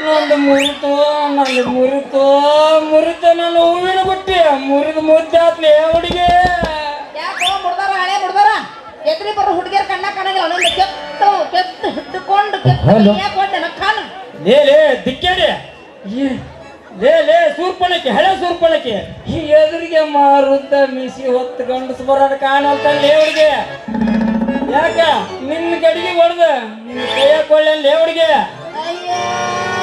ನಂದು ಮುರಿತು ನಾನು ಹೂವಿನ ಬುಟ್ಟಿ ಮುರಿದು ಮುದ್ದಾತ್ಲಿ ಹುಡುಗಿ ಯಾಕೋ ಮುಡ್ದಾರ ಹಳೆ ಮುಡ್ದಾರ ಎದ್ರಿ ಬರೋ ಹುಡುಗಿಯರ್ ಕಣ್ಣ ಕಾಣಂಗಿಲ್ಲ ಅವನೊಂದು ಕೆತ್ತು ಹಿಡ್ಕೊಂಡು ಯಾಕೆ ನಕ್ಕಾನ ಲೇ ದಿಕ್ಕೇಡಿ ಲೇ ಸೂರ್ಪಣಕ್ಕೆ ಹಳೆ ಸೂರ್ಪಣಕ್ಕೆ ಈ ಎದುರಿಗೆ ಮಾರುದ್ದ ಮೀಸಿ ಹೊತ್ತು ಗಂಡಸ್ ಬರೋದ ಕಾಣಂತ ಲೇವಡಿಗೆ ಯಾಕ ನಿನ್ನ ಗಡಿಗೆ ಹೊಡೆದ ನಿನ್ನ ಕೈಯ ಕೊಳ್ಳೆ ಲೇವಡಿಗೆ ಅಯ್ಯೋ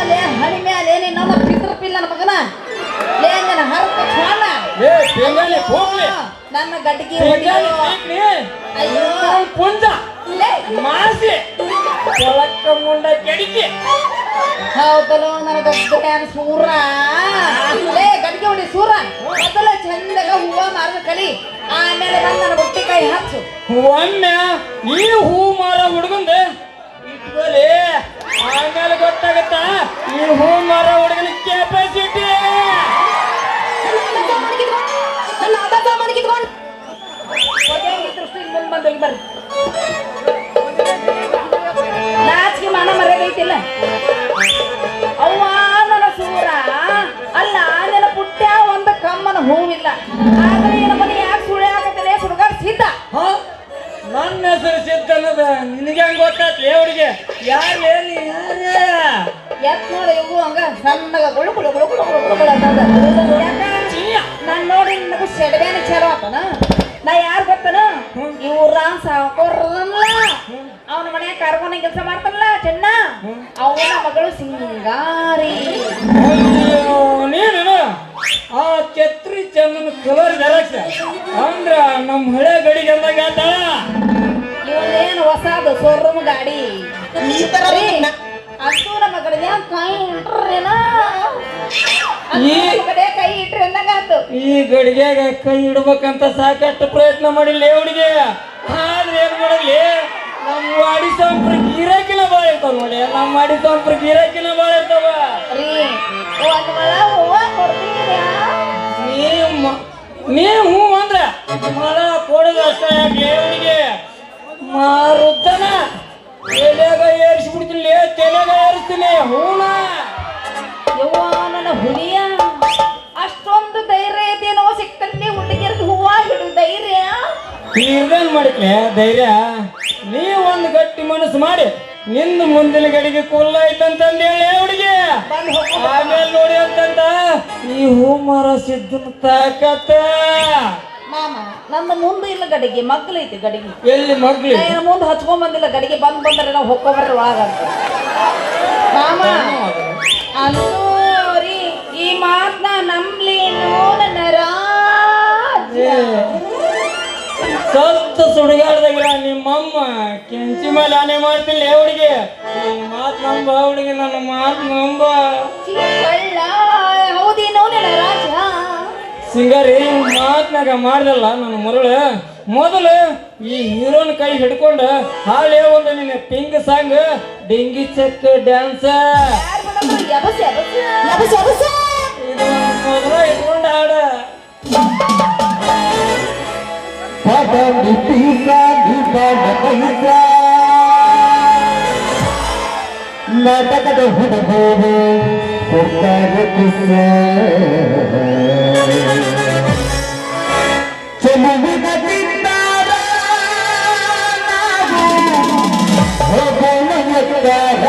ಲೇ ಹಣಿಮೆ ಲೇ ನಮ್ಮ ಪಿತೃಪಿಲ್ಲ ನನ್ನ ಮಗನ ಲೇ ನನ್ನ ಹರಕ ಛಾನ ಲೇ ಬೆಂಗಾಲಿ ಹೋಗ್ಲಿ ನನ್ನ ಗಡಿಗೆ ಅಯ್ಯೋ ಪುಂಜ ಮಾಸಿ ಕೊಳಕ್ಕ ಮುಂಡ ಕೆಡಿಕೆ ಹೌದಲ್ಲ ನನ್ನ ಡ್ಯಾನ್ಸ್ ಸೂರ ಲೇ ಗಡಿಗೆ ಹೊಡಿ ಸೂರ ಮೊದಲ ಚಂದಾಗ ಹೂವ ಮಾರ್ಗ ಕಲಿ ಆಮೇಲೆ ಬಂದು ನನ್ನ ಬುಟ್ಟಿ ಕೈ ಹಚ್ಚು ಒಮ್ಮೆ ಈ ಹೂ ಮಾರ ಹುಡುಗಂದ ಇಟ್ಕೊಳ್ಳಿ ಆಮೇಲೆ ಗೊತ್ತಾಗತ್ತ ಈ ಹೂ ಮಾರ ಹುಡುಗನ ಕೆಪಾಸಿಟಿ ಮುಂದೆ ಬಂದೋಗಿ ಬರ್ರಿ ನಾಚಿಕೆ ಮಾನ ಮರ್ಯಾದೈತಿಲ್ಲ ಅವ್ವ ನನ್ನ ಸೂರ ಅಲ್ಲ ನನ್ನ ಪುಟ್ಟ್ಯ ಒಂದು ಕಮ್ಮನ ಹೂವಿಲ್ಲ ಆದ್ರೆ ಈ ನಮ್ಮನೆ ಯಾಕೆ ಸುಳ್ಳೆ ಆಗತ್ತಲೆ ಸುಡುಗಾಡ್ ಸಿದ್ಧ ನನ್ನ ಹೆಸರು ಸಿದ್ಧ ಅನ್ನೋದ ನಿನಗೆ ಹಂಗ ಗೊತ್ತಾಯ್ತು ಹುಡುಗಿ ಯಾರು ಹೇಳಿ ಎತ್ ನೋಡ ಇವು ಹಂಗ ಸಣ್ಣಗ ಗುಳು ಗುಳು ಗುಳು ಗುಳು ಗುಳು ಗುಳು ಅನ್ನೋದ ಯಾಕ ನಾನು ನೋಡಿ ನನಗೂ ಸೆಡವೇನ ಚಲೋ ಆತನ ನಾ ಯಾರು ಗೊತ್ತನ ಇವ್ರ ಸಾಕೋರಲ್ಲ ಅವನ ಮನೆಯ ಕಾರ್ಖಾನೆ ಕೆಲಸ ಮಾಡ್ತಾನಲ್ಲ ಚೆನ್ನ ಅವನ ಮಗಳು ಸಿಂಗಾರಿ ನೀನು ಆ ಛತ್ರಿ ಚಂದನ ಕಲರ್ ಜರಾಕ್ಸ ಅಂದ್ರ ನಮ್ಮ ಹಳೆ ಗಡಿಗೆ ಅಂದಾಗ ಇವನೇನು ಹೊಸದು ಶೋರೂಮ್ ಗಾಡಿ ಅಂತೂ ನಮ್ಮ ಕಡೆ ಕೈ ಇಟ್ರೇನ ಕೈ ಇಟ್ರಿ ಅಂದಂಗಾತು ಈ ಗಡಿಗೆಗ ಕೈ ಇಡ್ಬೇಕಂತ ಸಾಕಷ್ಟು ಪ್ರಯತ್ನ ಮಾಡಿಲ್ಲ ಹುಡುಗಿ ಆದ್ರೆ ಏನ್ ಮಾಡಲಿ ನಮ್ಮ ವಾಡಿ ಸಂಪ್ರ ಗಿರಾಕಿನ ಬಾಳ ಇರ್ತಾವ ನೋಡಿ ನಮ್ಮ ವಾಡಿ ಸಂಪ್ರ ಗಿರಾಕಿನ ಬಾಳ ಇರ್ತಾವ ರೀ ಒಂದ್ ಮಳ ಹೂವ ಕೊಡ್ತೀರಾ ನೀ ಹೂ ಅಂದ್ರ ಮಳ ಕೊಡೋದು ಅಷ್ಟ ಯಾಕೆ ಹುಡುಗಿ ಮಾರುದ್ದನ ತಲೆಗ ಏರಿಸ್ಬಿಡ್ತೀನಿ ತಲೆಗ ಏರಿಸ್ತೀನಿ ಹೂನ ಯವ್ವ ನನ್ನ ಹುಲಿಯ ಅಷ್ಟೊಂದು ಧೈರ್ಯ ಐತೇನೋ ಸಿಕ್ಕಲ್ಲಿ ಹುಡುಗಿಯರ್ಗೆ ಹೂವ ಹಿಡು ಧೈರ್ಯ ಇರ್ದೇನ್ ಮಾಡಿಕ್ಲೆ ಧೈರ್ಯ ನೀ ಒಂದು ಗಟ್ಟಿ ಮನಸ್ಸು ಮಾಡಿ ನಿಂದ ಮುಂದಿನ ಗಡಿಗೆ ಕುಲ್ಲ ಐತಂತಂದು ಹೇಳಿ ಹುಡುಗಿ ಆಮೇಲೆ ನೋಡಿ ಅಂತಂದ ಈ ಹೂ ಮರ ಸಿದ್ದನ ತಾಕತ್ತ ಮಾಮ ನನ್ನ ಮುಂದೆ ಇಲ್ಲ ಗಡಿಗೆ ಮಗ್ಲು ಐತಿ ಗಡಿಗೆ ಎಲ್ಲಿ ಮಗ್ಲಿ ಮುಂದೆ ಹಚ್ಕೊಂಡ್ ಬಂದಿಲ್ಲ ಗಡಿಗೆ ಬಂದ್ರೆ ನಾವು ಹೊಕ್ಕೊಬರ್ರಿ ಒಳಗಂತ ಮಾಮ ಅನ್ನೋರಿ ಈ ಮಾತನ್ನ ನಂಬ್ಲೇನು ನನ್ನ ರಾಜ ಸತ್ತ ಸುಡುಗಾಡ್ದಾಗಿರ ನಿಮ್ಮಮ್ಮ ಕೆಂಚಿ ಮೇಲೆ ಆನೆ ಮಾಡ್ತಿಲ್ಲ ಹುಡುಗಿ ಈ ಮಾತು ನಂಬ ಹುಡುಗಿ ನನ್ನ ಮಾತು ನಂಬ ಕಳ್ಳ ಹೌದೇನೋ ನನ್ನ ರಾಜ ಸಿಂಗಾರಿ ಮಾತ್ನಾಗ ಮಾಡ್ದಲ್ಲ ನನ್ನ ಮರಳು ಮೊದಲು ಈ ಹೀರೋನ್ ಕೈ ಹಿಡ್ಕೊಂಡು ಹಾಳೆ ಒಂದು ನಿನ್ನ pink song dinghy check dance ಇದು ಮೊದಲು ಇಟ್ಕೊಂಡು ಹಾಡ ನಾಟಕದ ಹುಡುಗರು ಕೊಡ್ತಾರೆ ಕಿಸ ಚೆಲುವಿನ ತಿಂದಾರ ನಾವು ಹೋಗೋಣ ಎತ್ತಾರ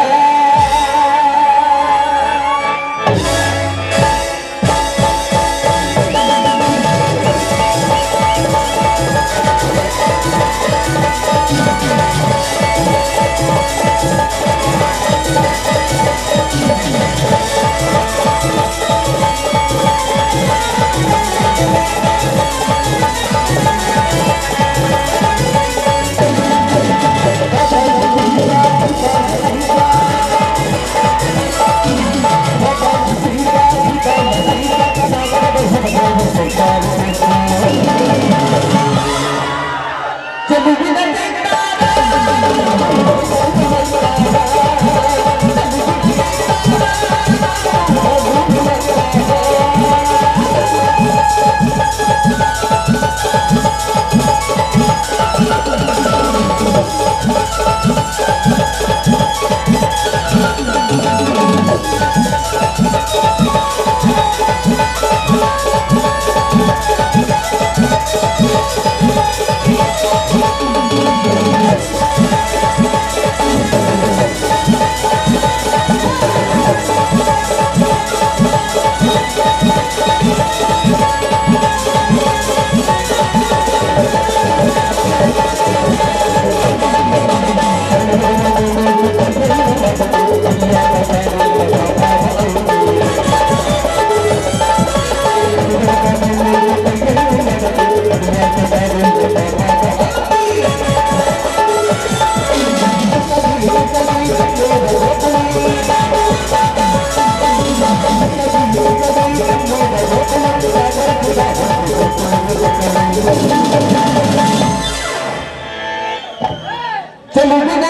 ಚೆಲುವಿನ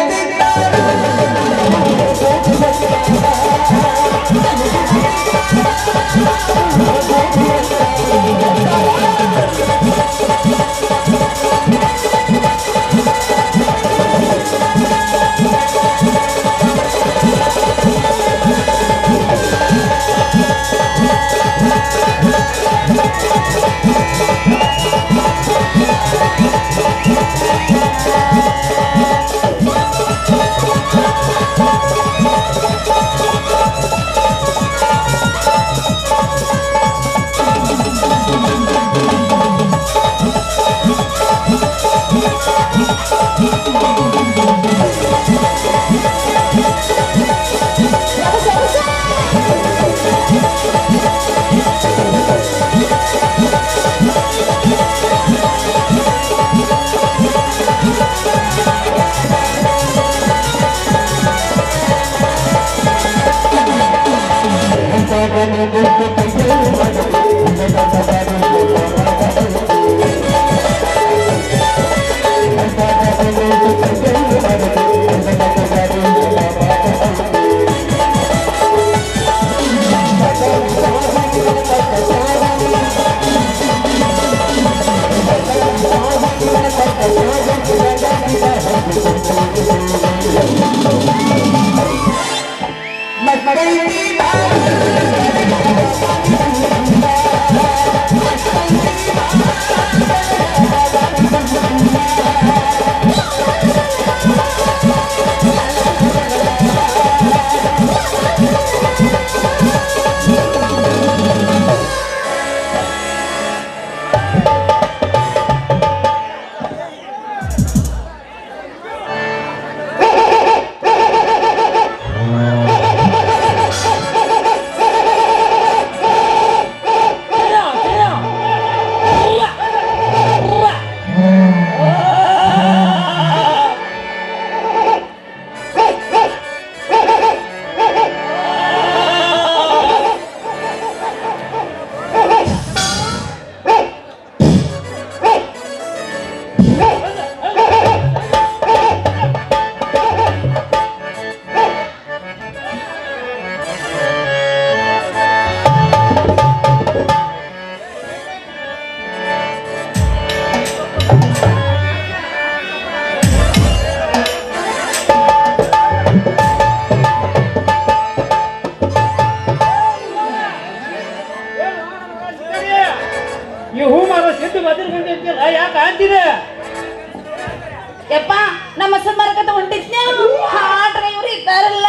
ಚಿತ್ತಾರ ಈ ಹೂ ಮಾರೋ ಸಿದ್ದು ಬದ್ರ ಬಂದಿರ್ತಿಲ್ಲ ಯಾಕೆ ಅಂತಿದೆ ಯಪ್ಪ ನಮ್ಮ ಹಸನ್ ಮರಕತ್ತ ಹೊಂಟಿದ್ನ ಡ್ರೈವರ್ ಇದ್ದಾರಲ್ಲ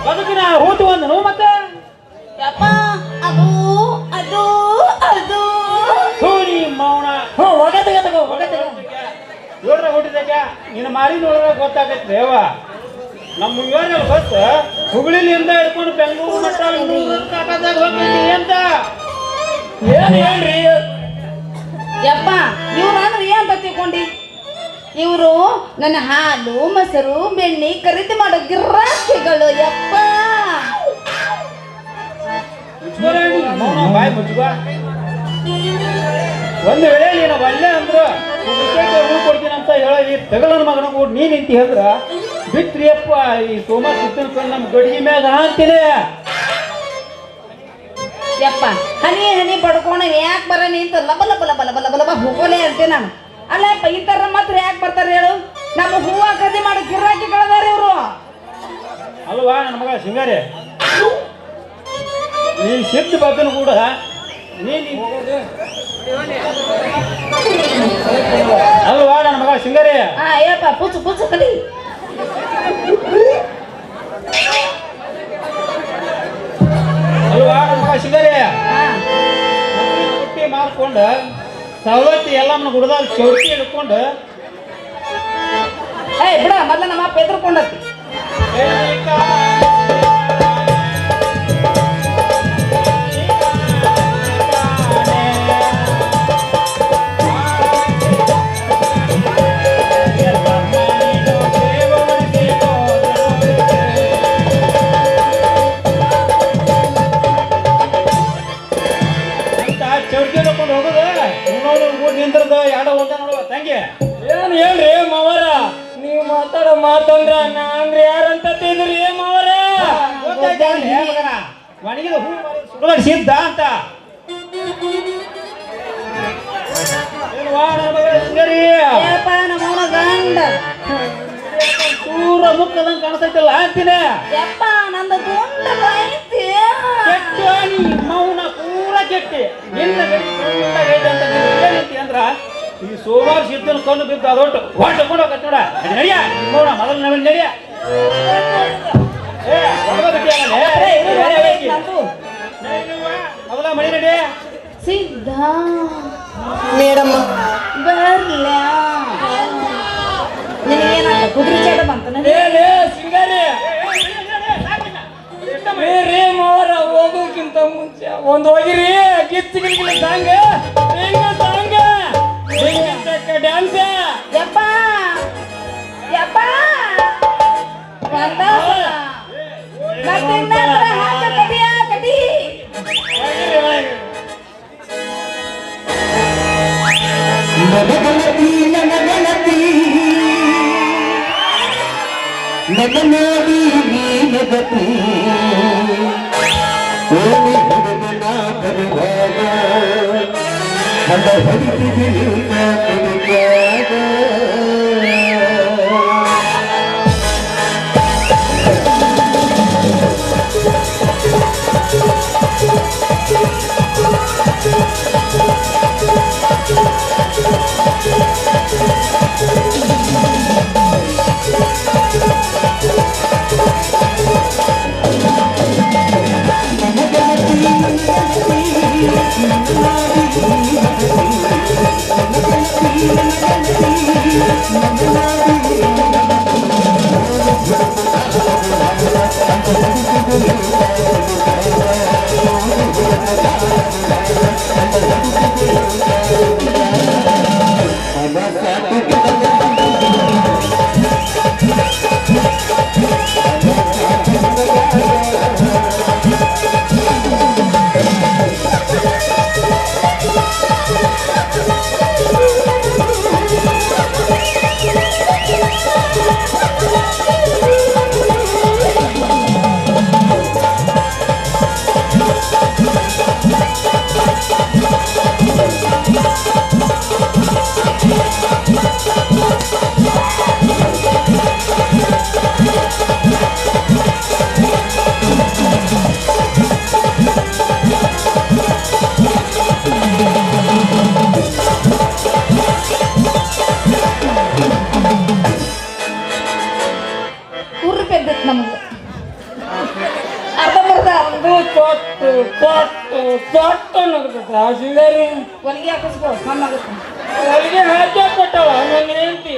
ಅದಕ್ಕೆ ನಾ ಹೂತು ಒಂದು ಮತ್ತೆ ಯಪ್ಪ ಅದು ಅದು ಅದು ಹೂ ನೀ ಮೌನ ಹ್ಞೂ ಒಗತಗ ತಗೋ ಒಗತಗ ನೋಡ್ರ ಹುಟ್ಟಿದಾಗ ನಿನ್ನ ಮಾರಿ ನೋಡ್ರ ಗೊತ್ತಾಗತ್ತೆ ದೇವ ನಮ್ಮ ಇವಾಗ ಗೊತ್ತ ಹುಬ್ಳಿಲಿಂದ ಹಿಡ್ಕೊಂಡು ಬೆಂಗಳೂರು ಮಟ್ಟ ಕಾಕದಾಗ ಹೋಗ್ತೀನಿ ಅಂತ ಏನ್ ಹೇಳ್ರಿ ಯಪ್ಪ ಇವ್ರು ಅಂದ್ರೆ ಏನ್ ತಿಳ್ಕೊಂಡಿ ಇವರು ನನ್ನ ಹಾಲು ಮೊಸರು ಬೆಣ್ಣೆ ಖರೀದಿ ಮಾಡೋ ಗಿರಾಕಿಗಳು ಯಪ್ಪ ಬಾಯ್ ಮುಚ್ಚುವ ಒಂದು ವೇಳೆ ನೀನು ಒಳ್ಳೆ ಅಂದ್ರು ಹೂ ಕೊಡ್ತೀನಿ ಅಂತ ಹೇಳಿ ತಗಲನ ಮಗನ ಕೂಡ ನೀ ನಿಂತಿ ಹೇಳಿದ್ರ ಬಿಟ್ರಿಯಪ್ಪ ಈ ಸೋಮ ಸಿದ್ದನ ನಮ್ಮ ಗಡಿಗೆ ಮ್ಯಾಗ ಅಂತೀನಿ ಯಪ್ಪ ಹನಿ ಹನಿ ಬಡ್ಕೋಣ ಯಾಕೆ ಬರ ನಿಂತ ಲಬ ಲಬ ಲಬ ಲಬ ಲಬ ಲಬ ಹೋಗೋಲೆ ಅಂತೆ ನಾನು ಅಲ್ಲಪ್ಪ ಈ ತರ ಮಾತ್ರ ಯಾಕೆ ಬರ್ತಾರೆ ಹೇಳು ನಮ್ಮ ಹೂವ ಖರೀದಿ ಮಾಡೋ ಗಿರಾಕಿಗಳದಾರ ಇವರು ಅಲ್ವಾ ನನ್ನ ಮಗ ಸಿಂಗಾರಿ ನೀ ಸಿದ್ಧ ಬಗ್ಗನು ಕೂಡ ಅಲ್ವಾ ನನ್ನ ಮಗ ಸಿಂಗಾರಿ ಹಾ ಏಪ್ಪ ಪುಚ್ಚು ಪುಚ್ಚು ಕಲಿ ಅಲ್ವಾ ನನ್ನ ಮಗ ಸಿಂಗಾರಿ ಹಾ ರೊಟ್ಟಿ ಮಾರ್ಕೊಂಡು ಸವಲತ್ತಿ ಎಲ್ಲ ನಮ್ಮ ಗುಡದಾಗ ಚೌಕಿ ಹಿಡ್ಕೊಂಡು ಏ ಬಿಡ ಮೊದ್ಲ ನಮ್ಮ ಅಪ್ಪ ಎದ್ರಕೊಂಡತ್ತಿ ಚೌಕಿ ಹಿಡ್ಕೊಂಡು ಹೋಗೋದು ಊಟ ನಿಂದ್ರದ ಎರಡು ಹೋದ ನೋಡುವ ತಂಗಿ ಏನ್ ಹೇಳ್ರಿ ಮಾವರ ನೀವು ಮಾತಾಡೋ ಮಾತಂದ್ರ ನಾ ಅಂದ್ರೆ ಯಾರಂತ ತಿಂದ್ರಿ ಮಾವರ ಒಣಗಿದ ಹೂ ಸುಡಲಾಡಿ ಸಿದ್ಧ ಅಂತ ಯಪ್ಪ ನಮ್ಮವನ ಗಂಡ ಪೂರ ಮುಕ್ಕದಂಗೆ ಕಾಣಿಸ್ತೈತಿಲ್ಲ ಅಂತೀನಿ ಯಪ್ಪ ನಂದು ಗುಂಡ ಐತಿ ಕೆಟ್ಟ ನೀ ಮೌನ ಪೂರ ಕೆಟ್ಟಿ ನಿನ್ನ ಗಡಿ ಗುಂಡಗೈತೆ ಅಂತ ನೀನು ಏನಂತಿ ಅಂದ್ರ ಈ ಸೋಮವಾರ ಸಿದ್ಧನ ಕಣ್ಣು ಬಿದ್ದು ಅದೊಟ್ಟು ಹೊಟ್ಟು ಕೊಂಡು ಹೋಗತ್ ನೋಡ ನಡಿಯ ಮೌನ ಮೊದಲು ನಮಗೆ ನಡಿಯ ಮೊದಲ ಮಳಿ ನಡಿ ಸಿದ್ಧ ಮೇಡಮ್ ಬರ್ಲ ನಿನಗೇನಾಗ ಕುದುರೆ ಚಟ ಬಂತ ಲೇ ಸಿಂಗಾರಿ ರೇ ಮಾವರ ಹೋಗೋಕ್ಕಿಂತ ಮುಂಚೆ ಒಂದು ಹೋಗಿರಿ ಕಿಚ್ಚಿ ಗಿಲ್ಗಿಲಿ ಸಾಂಗ ಸಾಂಗ ಡ್ಯಾನ್ಸ್ ಯಪ್ಪ ಯಪ್ಪ ಬಂದ ಮತ್ತೆ ಇನ್ನತ್ರ ಹಾಕ ಕಟಿಯ ಕಟಿ ನನಗಣತಿ ನನಗಣತಿ ನನ್ನ ನೋಡಿ ನೀನಗತಿ ಓಣಿ ಹೊಡೆದನ ಬರುವಾಗ ನನ್ನ ಹೊಡಿತಿದೆ ಕುಡಿದಾಗ ನಮ್ಗೆ ಅರ್ಧಂಬರ್ಧ ತೊಟ್ಟು ತೊಟ್ಟು ತೊಟ್ಟು ನಗ್ತೈತೆ ಆ ಸಿಂಗಾರಿ ಹೊಲಿಗೆ ಹಾಕಿಸ್ಕೋ ಸಣ್ಣ ಆಗುತ್ತೆ ಹೊಲಿಗೆ ಹಾಕಿ ಕೊಟ್ಟವ ನನ್ನ ಹೆಂಡತಿ